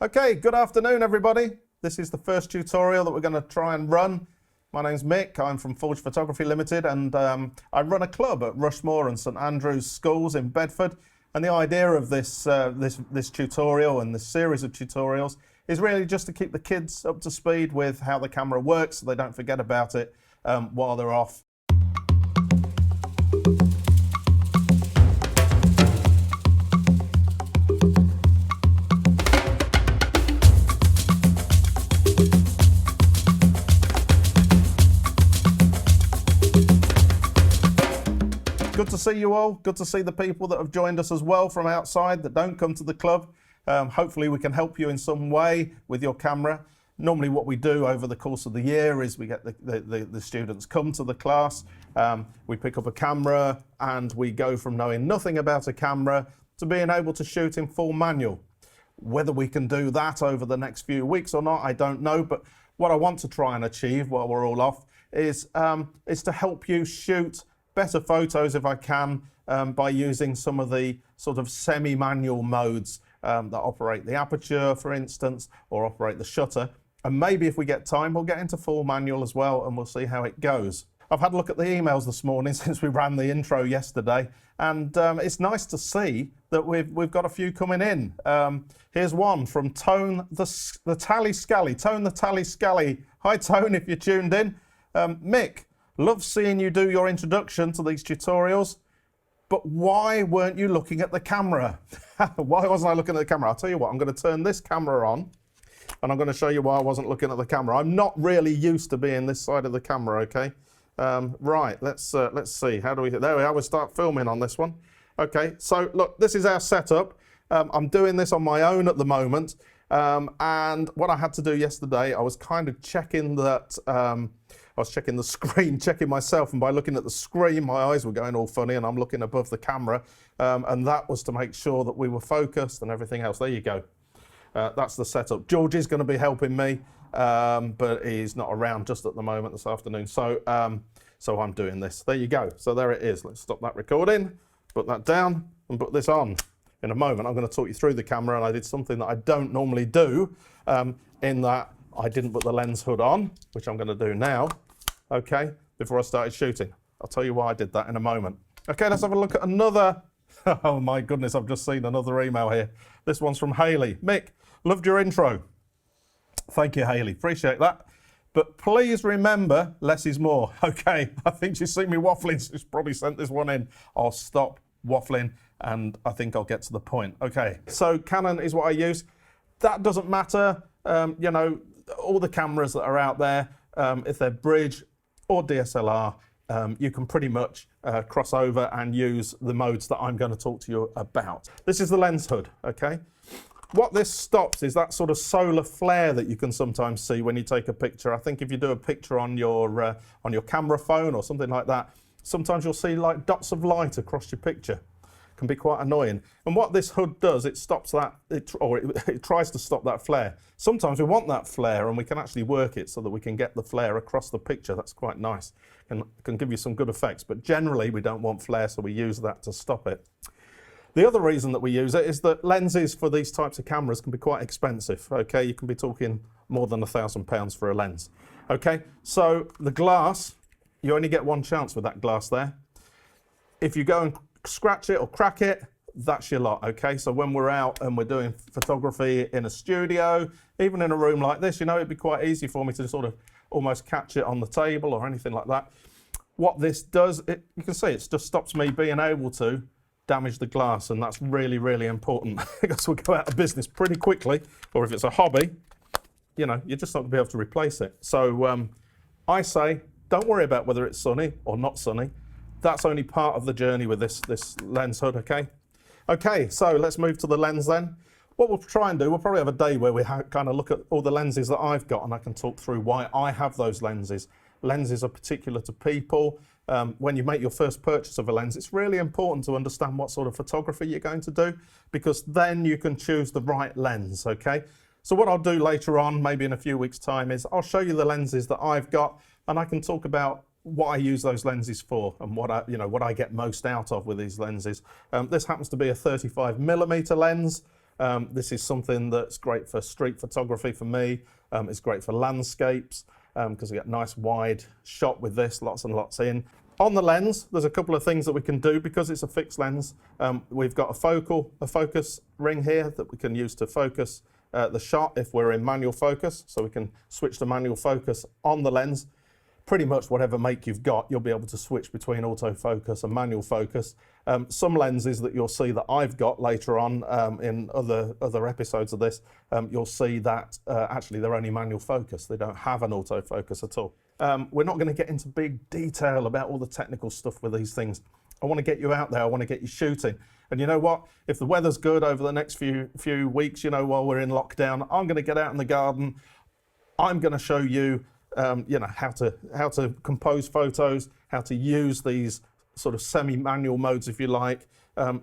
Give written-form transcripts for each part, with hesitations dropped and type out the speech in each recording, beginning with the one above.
Okay, good afternoon everybody. This is the first tutorial that we're going to try and run. My name's Mick, I'm from Forge Photography Limited, and I run a club at Rushmoor and St Andrew's schools in Bedford. And the idea of this tutorial and this series of tutorials is really just to keep the kids up to speed with how the camera works so they don't forget about it while they're off. Good to see you all. Good to see the people that have joined us as well from outside that don't come to the club. Hopefully we can help you in some way with your camera. Normally what we do over the course of the year is we get the students come to the class, we pick up a camera and we go from knowing nothing about a camera to being able to shoot in full manual. Whether we can do that over the next few weeks or not, I don't know, but what I want to try and achieve while we're all off is to help you shoot better photos if I can by using some of the sort of semi-manual modes that operate the aperture, for instance, or operate the shutter. And maybe if we get time, we'll get into full manual as well, and we'll see how it goes. I've had a look at the emails this morning since we ran the intro yesterday, and it's nice to see that we've got a few coming in. Here's one from Tone the Tally Scally. Tone the Tally Scally. Hi Tone, if you're tuned in. Mick, love seeing you do your introduction to these tutorials, but why weren't you looking at the camera? Why wasn't I looking at the camera? I'll tell you what, I'm going to turn this camera on and I'm going to show you why I wasn't looking at the camera. I'm not really used to being this side of the camera, okay? Right, let's see. How do we, there we are, we'll start filming on this one. Okay, so look, this is our setup. I'm doing this on my own at the moment. And what I had to do yesterday, I was kind of checking that, I was checking the screen, checking myself, and by looking at the screen, my eyes were going all funny, and I'm looking above the camera, and that was to make sure that we were focused and everything else. There you go. That's the setup. George is going to be helping me, but he's not around just at the moment this afternoon, so I'm doing this. There you go. So there it is. Let's stop that recording, put that down, and put this on. In a moment, I'm going to talk you through the camera, and I did something that I don't normally do, in that I didn't put the lens hood on, which I'm going to do now, okay, before I started shooting. I'll tell you why I did that in a moment. Okay, let's have a look at another, oh my goodness, I've just seen another email here. This one's from Hayley. Mick, loved your intro. Thank you, Hayley, appreciate that. But please remember, less is more. Okay, I think she's seen me waffling, so she's probably sent this one in. I'll stop waffling and I think I'll get to the point. Okay, so Canon is what I use. That doesn't matter, you know, all the cameras that are out there, if they're bridge or DSLR, you can pretty much cross over and use the modes that I'm going to talk to you about. This is the lens hood, okay? What this stops is that sort of solar flare that you can sometimes see when you take a picture. I think if you do a picture on your camera phone or something like that, sometimes you'll see like dots of light across your picture. Can be quite annoying. And what this hood does, it stops that, it tries to stop that flare. Sometimes we want that flare and we can actually work it so that we can get the flare across the picture. That's quite nice and can give you some good effects, but generally we don't want flare, so we use that to stop it. The other reason that we use it is that lenses for these types of cameras can be quite expensive, okay? You can be talking more than £1,000 for a lens, okay? So the glass, you only get one chance with that glass there. If you go and scratch it or crack it, that's your lot, okay? So when we're out and we're doing photography in a studio, even in a room like this, you know, it'd be quite easy for me to sort of almost catch it on the table or anything like that. What this does, you can see it just stops me being able to damage the glass, and that's really, really important because we'll go out of business pretty quickly, or if it's a hobby, you know, you're just not going to be able to replace it. So I say, don't worry about whether it's sunny or not sunny. That's only part of the journey with this lens hood, okay? Okay, so let's move to the lens then. What we'll try and do, we'll probably have a day where we kind of look at all the lenses that I've got, and I can talk through why I have those lenses. Lenses are particular to people. When you make your first purchase of a lens, it's really important to understand what sort of photography you're going to do, because then you can choose the right lens, okay? So what I'll do later on, maybe in a few weeks' time, is I'll show you the lenses that I've got, and I can talk about what I use those lenses for and what I get most out of with these lenses. This happens to be a 35mm lens. This is something that's great for street photography for me. It's great for landscapes because you get nice wide shot with this, lots and lots in. On the lens, there's a couple of things that we can do because it's a fixed lens. We've got a focus ring here that we can use to focus the shot if we're in manual focus. So we can switch to manual focus on the lens. Pretty much whatever make you've got, you'll be able to switch between autofocus and manual focus. Some lenses that you'll see that I've got later on in other episodes of this, you'll see that actually they're only manual focus. They don't have an autofocus at all. We're not going to get into big detail about all the technical stuff with these things. I want to get you out there. I want to get you shooting. And you know what? If the weather's good over the next few weeks, you know, while we're in lockdown, I'm going to get out in the garden. I'm going to show you you know, how to compose photos, how to use these sort of semi-manual modes, if you like,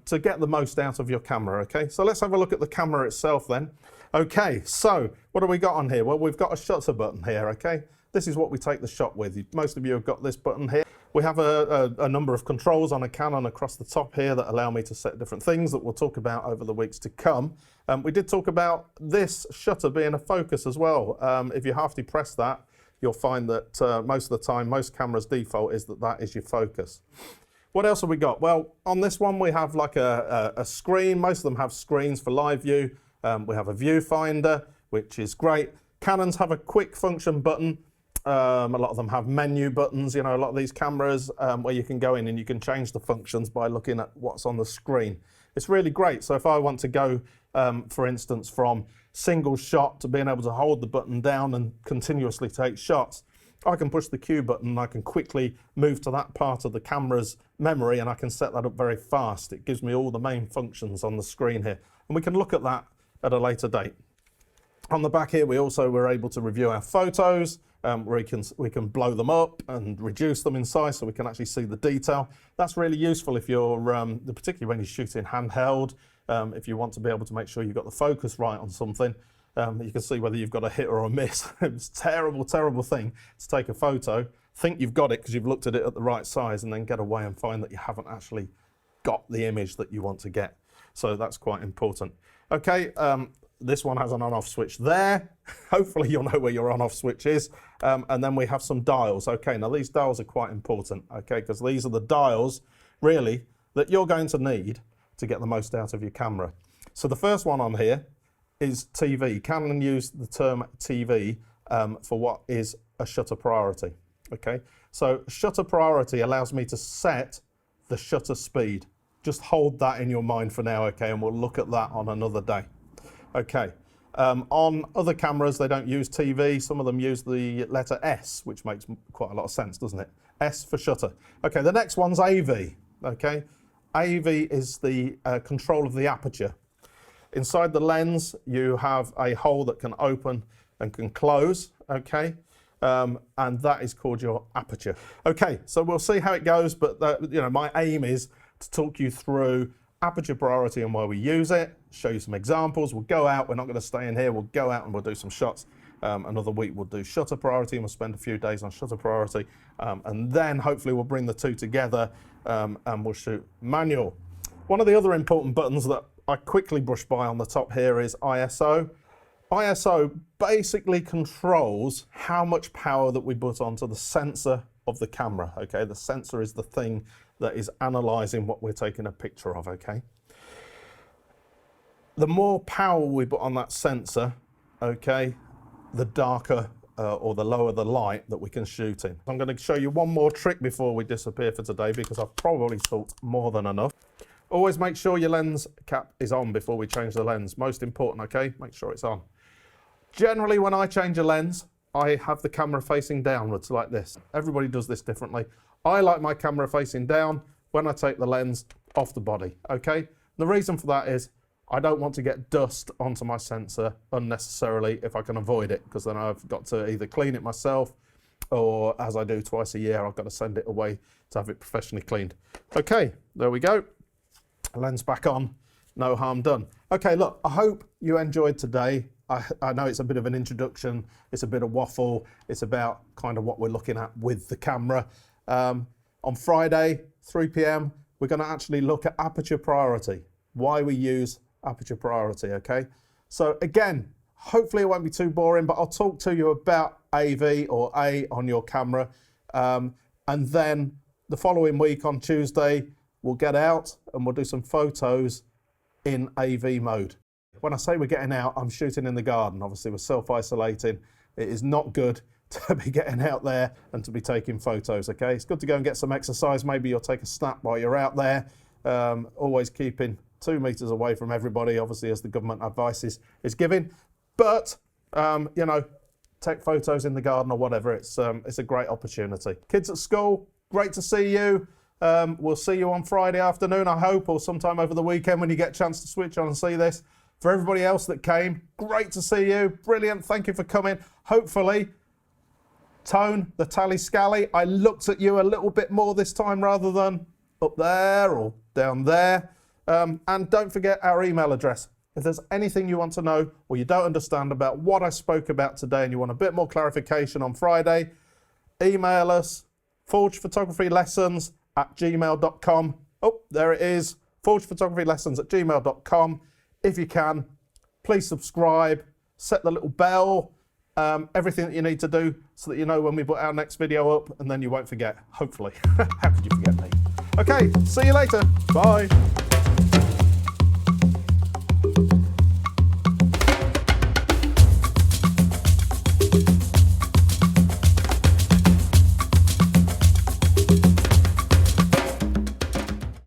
to get the most out of your camera, okay? So let's have a look at the camera itself then. Okay, so what have we got on here? Well, we've got a shutter button here, okay? This is what we take the shot with. Most of you have got this button here. We have a number of controls on a Canon across the top here that allow me to set different things that we'll talk about over the weeks to come. We did talk about this shutter being a focus as well. If you half depress that, you'll find that most of the time, most cameras' default is that is your focus. What else have we got? Well, on this one, we have like a screen. Most of them have screens for live view. We have a viewfinder, which is great. Canons have a quick function button. A lot of them have menu buttons. You know, a lot of these cameras where you can go in and you can change the functions by looking at what's on the screen. It's really great. So if I want to go, for instance, from single shot to being able to hold the button down and continuously take shots, I can push the Q button and I can quickly move to that part of the camera's memory and I can set that up very fast. It gives me all the main functions on the screen here. And we can look at that at a later date. On the back here, we also were able to review our photos. We can blow them up and reduce them in size so we can actually see the detail. That's really useful if you're, particularly when you're shooting handheld, if you want to be able to make sure you've got the focus right on something. You can see whether you've got a hit or a miss. It's a terrible, terrible thing to take a photo, think you've got it because you've looked at it at the right size and then get away and find that you haven't actually got the image that you want to get. So that's quite important. Okay, this one has an on-off switch there. Hopefully you'll know where your on-off switch is. And then we have some dials. Okay, now these dials are quite important, okay, because these are the dials, really, that you're going to need to get the most out of your camera. So the first one on here is TV. Canon use the term TV for what is a shutter priority, okay? So shutter priority allows me to set the shutter speed. Just hold that in your mind for now, okay, and we'll look at that on another day. Okay, on other cameras, they don't use TV. Some of them use the letter S, which makes quite a lot of sense, doesn't it? S for shutter. Okay, the next one's AV, okay? AV is the control of the aperture. Inside the lens, you have a hole that can open and can close, okay? And that is called your aperture. Okay, so we'll see how it goes, but you know, my aim is to talk you through aperture priority and why we use it, show you some examples. We'll go out, we're not going to stay in here, we'll go out and we'll do some shots. Another week we'll do shutter priority and we'll spend a few days on shutter priority. And then hopefully we'll bring the two together and we'll shoot manual. One of the other important buttons that I quickly brush by on the top here is ISO. ISO basically controls how much power that we put onto the sensor of the camera, okay? The sensor is the thing that is analyzing what we're taking a picture of, okay? The more power we put on that sensor, okay, the darker or the lower the light that we can shoot in. I'm going to show you one more trick before we disappear for today because I've probably talked more than enough. Always make sure your lens cap is on before we change the lens. Most important, okay? Make sure it's on. Generally, when I change a lens, I have the camera facing downwards like this. Everybody does this differently. I like my camera facing down when I take the lens off the body, okay? The reason for that is I don't want to get dust onto my sensor unnecessarily if I can avoid it, because then I've got to either clean it myself or, as I do twice a year, I've got to send it away to have it professionally cleaned. Okay, there we go. Lens back on, no harm done. Okay, look, I hope you enjoyed today. I know it's a bit of an introduction, it's a bit of waffle, it's about kind of what we're looking at with the camera. On Friday, 3 p.m, we're going to actually look at aperture priority, why we use aperture priority, okay? So again, hopefully it won't be too boring, but I'll talk to you about AV or A on your camera. And then the following week on Tuesday, we'll get out and we'll do some photos in AV mode. When I say we're getting out, I'm shooting in the garden. Obviously, we're self-isolating. It is not good to be getting out there and to be taking photos, okay? It's good to go and get some exercise. Maybe you'll take a snap while you're out there. Always keeping 2 meters away from everybody, obviously, as the government advice is giving. But, you know, take photos in the garden or whatever. It's a great opportunity. Kids at school, great to see you. We'll see you on Friday afternoon, I hope, or sometime over the weekend when you get a chance to switch on and see this. For everybody else that came, great to see you. Brilliant. Thank you for coming. Hopefully, Tone, the tally scally, I looked at you a little bit more this time rather than up there or down there. And don't forget our email address. If there's anything you want to know or you don't understand about what I spoke about today and you want a bit more clarification on Friday, email us, forgephotography.lessons@gmail.com. Oh, there it is, forgephotography.lessons@gmail.com. If you can, please subscribe, set the little bell, everything that you need to do so that you know when we put our next video up, and then you won't forget, hopefully. How could you forget me? Okay, see you later. Bye.